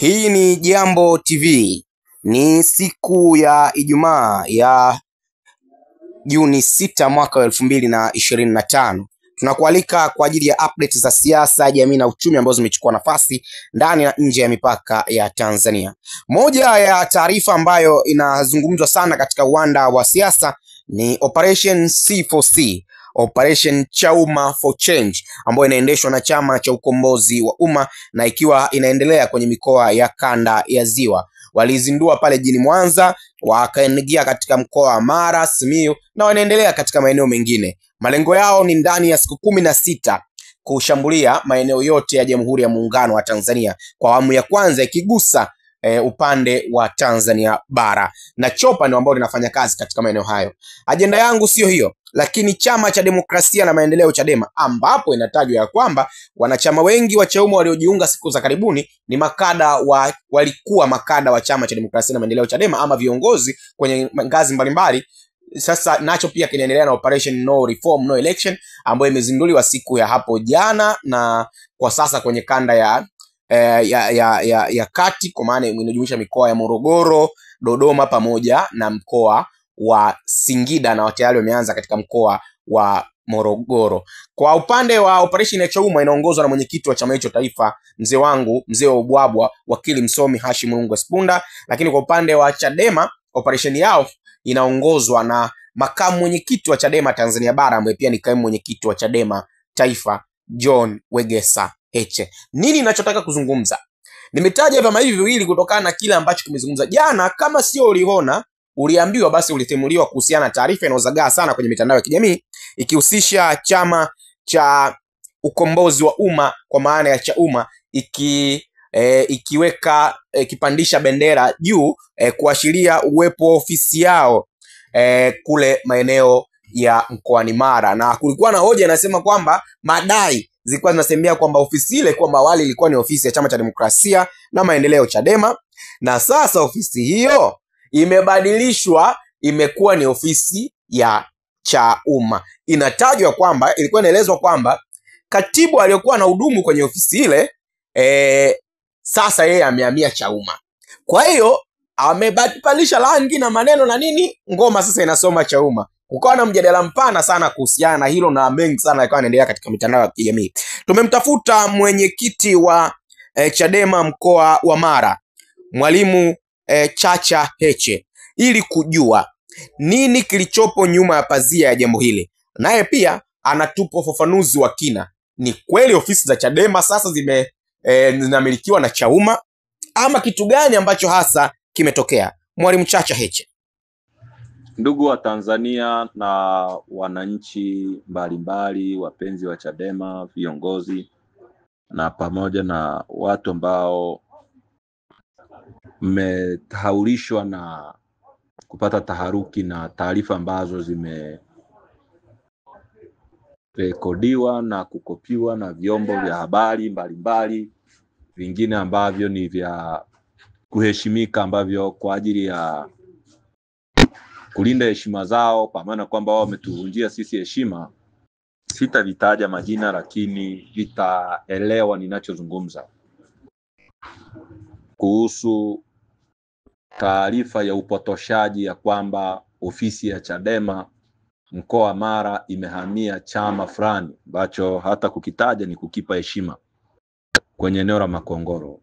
Hii ni Jambo TV. Ni siku ya Ijumaa ya Juni 6 mwaka wa 2025. Tunakualika kwa ajili ya updates za siasa, jamii na uchumi ambazo zimechukua nafasi ndani na nje ya mipaka ya Tanzania. Moja ya taarifa ambayo inazungumzwa sana katika uwanda wa siasa ni Operation C4C, Operation Chauma for Change, ambayo inaendeshwa na Chama cha Ukombozi wa Umma na ikiwa inaendelea kwenye mikoa ya kanda ya Ziwa. Walizindua pale jijini Mwanza, wakaingia katika mkoa wa Mara, Simiyu na wanaendelea katika maeneo mengine. Malengo yao ni ndani ya siku 16 kushambulia maeneo yote ya Jamhuri ya Muungano wa Tanzania, kwa awamu ya kwanza ikigusa upande wa Tanzania bara, na Chopa ndio ambao linafanya kazi katika maeneo hayo. Ajenda yangu sio hiyo, lakini Chama cha Demokrasia na Maendeleo Chadema, ambapo inatajwa ya kwamba wanachama wengi wa Chauma waliojiunga siku za karibuni ni walikuwa makada wa Chama cha Demokrasia na Maendeleo Chadema ama viongozi kwenye ngazi mbalimbali. Sasa nacho pia kinaendelea na Operation No Reform No Election, ambayo imezinduliwa siku ya hapo jana, na kwa sasa kwenye kanda ya kati, kwa maana inajumuisha mikoa ya Morogoro, Dodoma pamoja na mkoa wa Singida, na tayari wameanza katika mkoa wa Morogoro. Kwa upande wa operation ya Chauma inaongozwa na mwenyekiti wa chama hicho taifa, mzee wangu, mzee wa ubwabwa, wakili msomi Hashim Rungwe Spunda, lakini kwa upande wa Chadema operation yao inaongozwa na makamu mwenyekiti wa Chadema Tanzania bara, ambaye pia ni kaimu mwenyekiti wa Chadema taifa, John Wegesa Heche. Nini ninachotaka kuzungumza? Nimetaja vyama hivi viwili kutokana na kile ambacho kimezungumza jana. Kama sio uliona, uliambiwa, basi ulitimuliwa kuhusiana na taarifa inayozagaa sana kwenye mitandao ya kijamii ikihusisha Chama cha Ukombozi wa Umma, kwa maana ya Chauma, ikiweka kipandisha bendera juu kuashiria uwepo wa ofisi yao kule maeneo ya mkoani Mara. Na kulikuwa na hoja inasema kwamba madai zilikuwa zinasemea kwamba ofisi ile kwamba awali ilikuwa ni ofisi ya Chama cha Demokrasia na Maendeleo Chadema, na sasa ofisi hiyo imebadilishwa, imekuwa ni ofisi ya Chauma. Inatajwa kwamba ilikuwa inaelezwa kwamba katibu aliyokuwa na hudumu kwenye ofisi ile sasa yeye amehamia Chauma. Kwa hiyo amebadilisha rangi na maneno na nini, ngoma sasa inasoma Chauma. Kukawa na mjadala mpana sana kuhusiana na hilo, na mengi sana yakawa yanaendelea katika mitandao ya kijamii. Tumemtafuta mwenyekiti wa Chadema mkoa wa Mara, Mwalimu Chacha Heche, ili kujua nini kilichopo nyuma ya pazia ya jambo hili. Naye pia anatupa ufafanuzi wa kina. Ni kweli ofisi za Chadema sasa zinamilikiwa na Chauma, ama kitu gani ambacho hasa kimetokea? Mwalimu Chacha Heche. Ndugu wa Tanzania na wananchi mbalimbali, wapenzi wa Chadema, viongozi na pamoja na watu ambao mmetahaulishwa na kupata taharuki na taarifa ambazo zimerekodiwa na kukopiwa na vyombo vya habari mbalimbali vingine ambavyo ni vya kuheshimika, ambavyo kwa ajili ya kulinda heshima zao, pamoja na kwamba wao wametuvunjia sisi heshima. Sitavitaja majina, lakini vitaelewa ninachozungumza kuhusu taarifa ya upotoshaji ya kwamba ofisi ya Chadema mkoa wa Mara imehamia chama fulani ambacho hata kukitaja ni kukipa heshima kwenye eneo la Makongoro.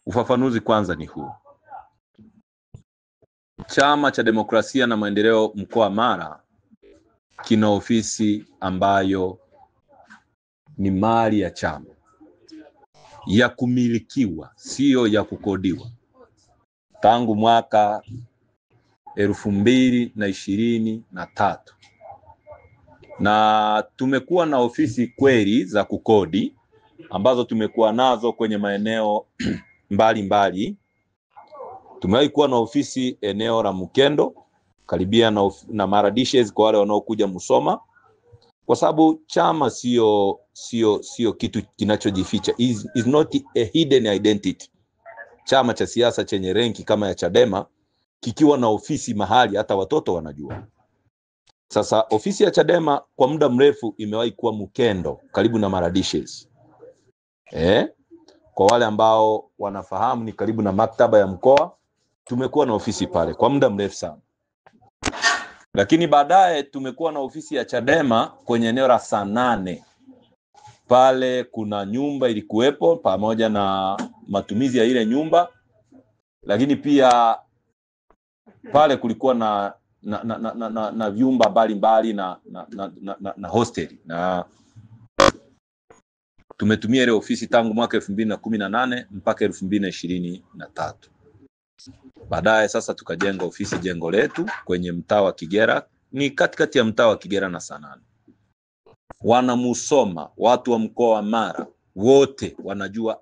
Ufafanuzi kwanza ni huu: Chama cha Demokrasia na Maendeleo mkoa wa Mara kina ofisi ambayo ni mali ya chama, ya kumilikiwa, sio ya kukodiwa, tangu mwaka 2023. Na tumekuwa na ofisi kweli za kukodi ambazo tumekuwa nazo kwenye maeneo mbalimbali. Tumewahi kuwa na ofisi eneo la Mkendo karibia na Mara Dishes kwa wale wanaokuja Musoma, kwa sababu chama sio kitu kinachojificha, is not a hidden identity. Chama cha siasa chenye renki kama ya Chadema kikiwa na ofisi mahali hata watoto wanajua. Sasa ofisi ya Chadema kwa muda mrefu imewahi kuwa Mkendo karibu na Mara Dishes. Kwa wale ambao wanafahamu, ni karibu na maktaba ya mkoa. Tumekuwa na ofisi pale kwa muda mrefu sana, lakini baadaye tumekuwa na ofisi ya Chadema kwenye eneo la Sanane. Pale kuna nyumba ilikuwepo pamoja na matumizi ya ile nyumba, lakini pia pale kulikuwa na vyumba mbalimbali na hosteli, na tumetumia ile ofisi tangu mwaka 2018 mpaka 2023. Baadaye sasa tukajenga ofisi jengo letu kwenye mtaa wa Kigera, ni katikati ya mtaa wa Kigera na Sanane. Wanamusoma, watu wa mkoa wa Mara wote wanajua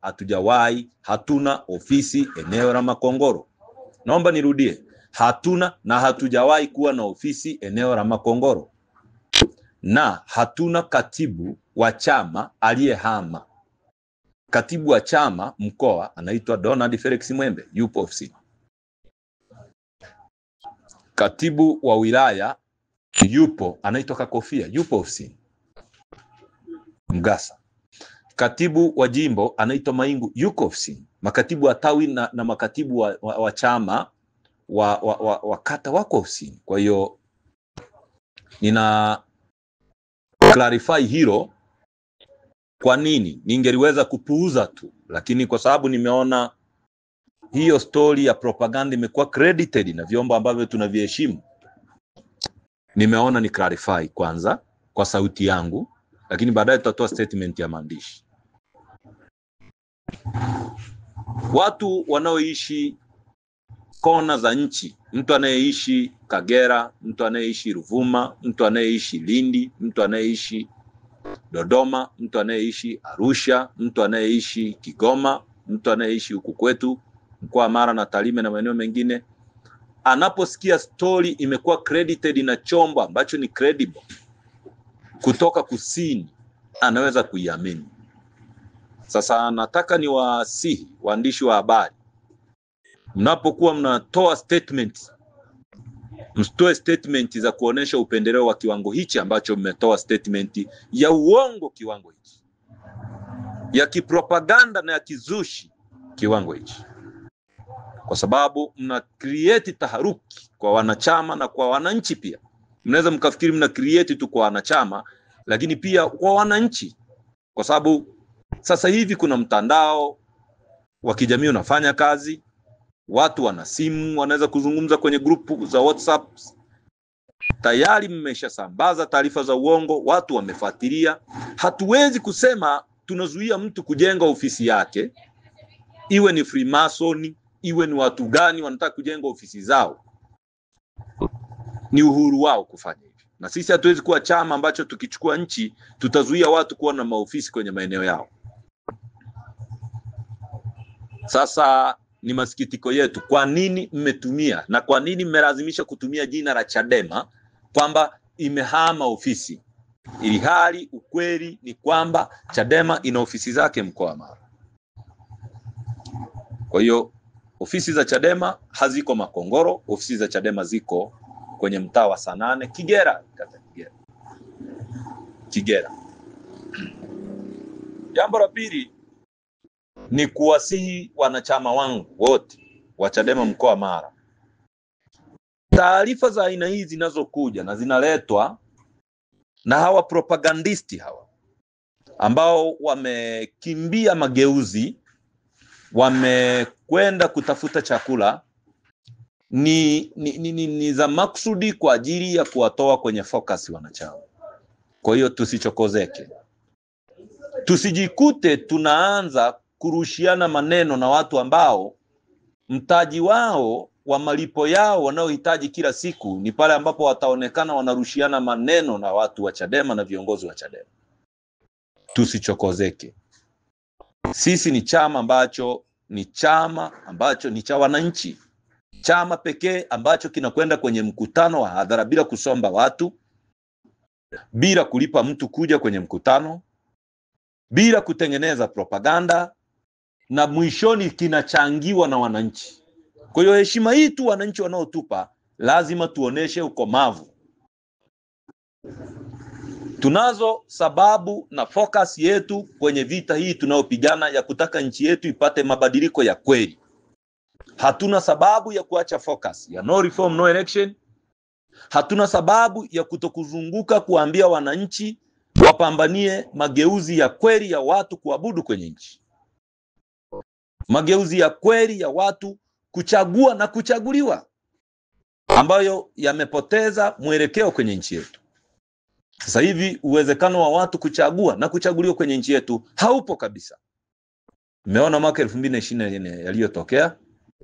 hatuna ofisi eneo la Makongoro. Naomba nirudie, hatuna na hatujawahi kuwa na ofisi eneo la Makongoro, na hatuna katibu wa chama aliyehama. Katibu wa chama mkoa anaitwa Donald Felix Mwembe, yupo ofisini. Katibu wa wilaya yupo, anaitwa Kakofia, yupo ofisini Mgasa. Katibu wa jimbo anaitwa Maingu, yuko ofisini. Makatibu wa tawi na makatibu wa chama wa kata wako ofisini. Kwa hiyo nina clarify hilo. Kwa nini ningeliweza kupuuza tu, lakini kwa sababu nimeona hiyo story ya propaganda imekuwa credited na vyombo ambavyo tunaviheshimu, nimeona ni clarify kwanza kwa sauti yangu, lakini baadaye tutatoa statement ya maandishi. Watu wanaoishi kona za nchi, mtu anayeishi Kagera, mtu anayeishi Ruvuma, mtu anayeishi Lindi, mtu anayeishi Dodoma, mtu anayeishi Arusha, mtu anayeishi Kigoma, mtu anayeishi huku kwetu mkoa Mara na Tarime na maeneo mengine, anaposikia story imekuwa credited na chombo ambacho ni credible kutoka kusini, anaweza kuiamini. Sasa nataka niwasihi waandishi wa habari, mnapokuwa mnatoa statement, msitoe statement za kuonesha upendeleo wa kiwango hichi ambacho mmetoa statement ya uongo kiwango hichi, ya kipropaganda na ya kizushi kiwango hichi, kwa sababu mna create taharuki kwa wanachama na kwa wananchi pia. Mnaweza mkafikiri mna create tu kwa wanachama, lakini pia kwa wananchi, kwa sababu sasa hivi kuna mtandao wa kijamii unafanya kazi, watu wana simu, wanaweza kuzungumza kwenye grupu za WhatsApp. Tayari mmeshasambaza taarifa za uongo, watu wamefuatilia. Hatuwezi kusema tunazuia mtu kujenga ofisi yake, iwe ni Freemason, iwe ni watu gani wanataka kujenga ofisi zao. Ni uhuru wao kufanya hivyo. Na sisi hatuwezi kuwa chama ambacho tukichukua nchi tutazuia watu kuwa na maofisi kwenye maeneo yao. Sasa ni masikitiko yetu, kwa nini mmetumia na kwa nini mmelazimisha kutumia jina la Chadema kwamba imehama ofisi, ili hali ukweli ni kwamba Chadema ina ofisi zake mkoa wa Mara. Kwa hiyo ofisi za Chadema haziko Makongoro, ofisi za Chadema ziko kwenye mtaa wa Sanane, Kigera, kata Kigera. Jambo la pili ni kuwasihi wanachama wangu wote wa Chadema mkoa wa Mara, taarifa za aina hizi zinazokuja na zinaletwa na hawa propagandisti hawa ambao wamekimbia mageuzi, wamekwenda kutafuta chakula, ni za maksudi kwa ajili ya kuwatoa kwenye focus wanachama. Kwa hiyo tusichokozeke, tusijikute tunaanza kurushiana maneno na watu ambao mtaji wao wa malipo yao wanaohitaji kila siku ni pale ambapo wataonekana wanarushiana maneno na watu wa Chadema na viongozi wa Chadema. Tusichokozeke. Sisi ni chama ambacho ni cha wananchi, chama pekee ambacho kinakwenda kwenye mkutano wa hadhara bila kusomba watu, bila kulipa mtu kuja kwenye mkutano, bila kutengeneza propaganda, na mwishoni kinachangiwa na wananchi. Kwa hiyo heshima hii tu wananchi wanaotupa, lazima tuoneshe ukomavu. Tunazo sababu na focus yetu kwenye vita hii tunayopigana ya kutaka nchi yetu ipate mabadiliko ya kweli. Hatuna sababu ya kuacha focus ya no reform no election. Hatuna sababu ya kutokuzunguka kuambia wananchi wapambanie mageuzi ya kweli ya watu kuabudu kwenye nchi. Mageuzi ya kweli ya watu kuchagua na kuchaguliwa, ambayo yamepoteza mwelekeo kwenye nchi yetu. Sasa hivi uwezekano wa watu kuchagua na kuchaguliwa kwenye nchi yetu haupo kabisa. Mmeona mwaka 2024 yaliyotokea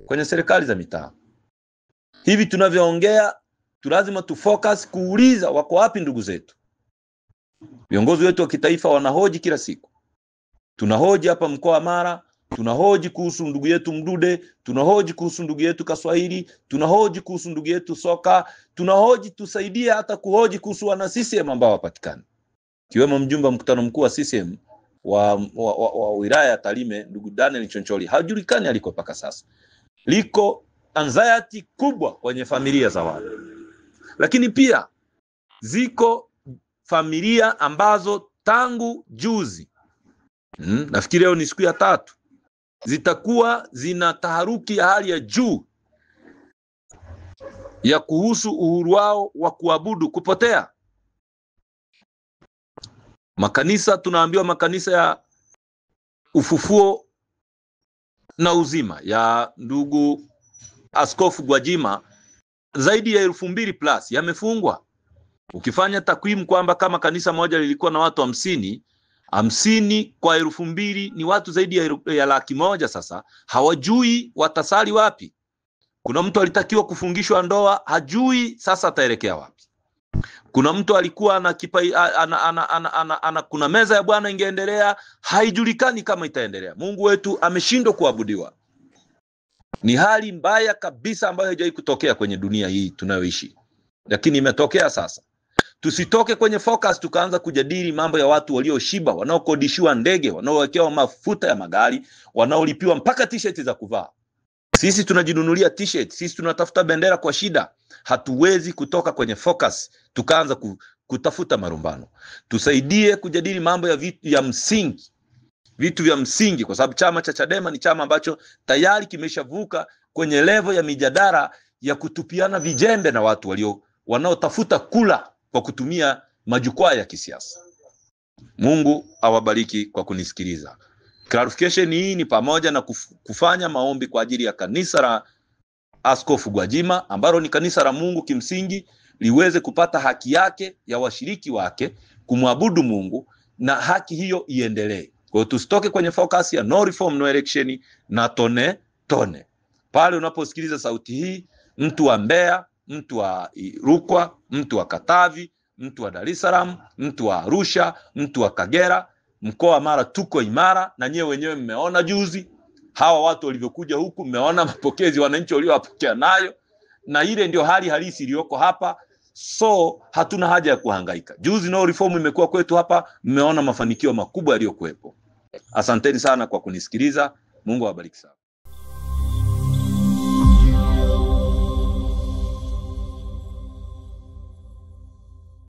kwenye serikali za mitaa. Hivi tunavyoongea lazima tufocus kuuliza wako wapi ndugu zetu. Viongozi wetu wa kitaifa wanahoji kila siku. Tunahoji hapa mkoa wa Mara, tunahoji kuhusu ndugu yetu Mdude, tunahoji kuhusu ndugu yetu Kaswahili, tunahoji kuhusu ndugu yetu Soka, tunahoji tusaidie hata kuhoji kuhusu wana CCM ambao wapatikana. Kiwemo mjumbe mkutano mkuu wa CCM wa wilaya ya Tarime, ndugu Daniel Choncholi, hajulikani aliko paka sasa. Liko anxiety kubwa kwenye familia za watu. Lakini pia ziko familia ambazo tangu juzi, nafikiri leo ni siku ya 3, zitakuwa zina taharuki ya hali ya juu ya kuhusu uhuru wao wa kuabudu kupotea. Makanisa, tunaambiwa makanisa ya Ufufuo na Uzima ya ndugu Askofu Gwajima zaidi ya 2,000+ yamefungwa. Ukifanya takwimu kwamba kama kanisa moja lilikuwa na watu 50 kwa 2,000 ni watu zaidi ya 100,000. Sasa hawajui watasali wapi. Kuna mtu alitakiwa kufungishwa ndoa, hajui sasa ataelekea wapi. Kuna mtu alikuwa kuna meza ya Bwana ingeendelea, haijulikani kama itaendelea. Mungu wetu ameshindwa kuabudiwa. Ni hali mbaya kabisa ambayo haijawahi kutokea kwenye dunia hii tunayoishi. Lakini imetokea sasa. Tusitoke kwenye focus tukaanza kujadili mambo ya watu walioshiba, wanaokodishiwa ndege, wanaowekewa mafuta ya magari, wanaolipiwa mpaka t-shirt za kuvaa. Sisi tunajinunulia t-shirt, sisi tunatafuta bendera kwa shida. Hatuwezi kutoka kwenye focus tukaanza kutafuta marumbano. Tusaidie kujadili mambo ya vitu ya msingi. Vitu vya msingi, kwa sababu chama cha Chadema ni chama ambacho tayari kimeshavuka kwenye level ya mijadala ya kutupiana vijembe na watu wanaotafuta kula kwa kutumia majukwaa ya kisiasa. Mungu awabariki kwa kunisikiliza. Clarification hii ni pamoja na kufanya maombi kwa ajili ya kanisa la Askofu Gwajima, ambalo ni kanisa la Mungu kimsingi, liweze kupata haki yake ya washiriki wake kumwabudu Mungu, na haki hiyo iendelee. Kwa hiyo tusitoke kwenye focus ya no reform no election na tone. Pale unaposikiliza sauti hii, mtu wa Mbeya, mtu wa Rukwa, mtu wa Katavi, mtu wa Dar es Salaam, mtu wa Arusha, mtu wa Kagera, mkoa wa Mara tuko imara, na nyewe wenyewe mmeona juzi hawa watu walivyokuja huku, mmeona mapokezi wananchi waliowapokea nayo, na ile ndio hali halisi iliyoko hapa. So hatuna haja ya kuhangaika. Juzi no reform imekuwa kwetu hapa, mmeona mafanikio makubwa yaliyokuwepo. Asanteni sana kwa kunisikiliza. Mungu awabariki sana.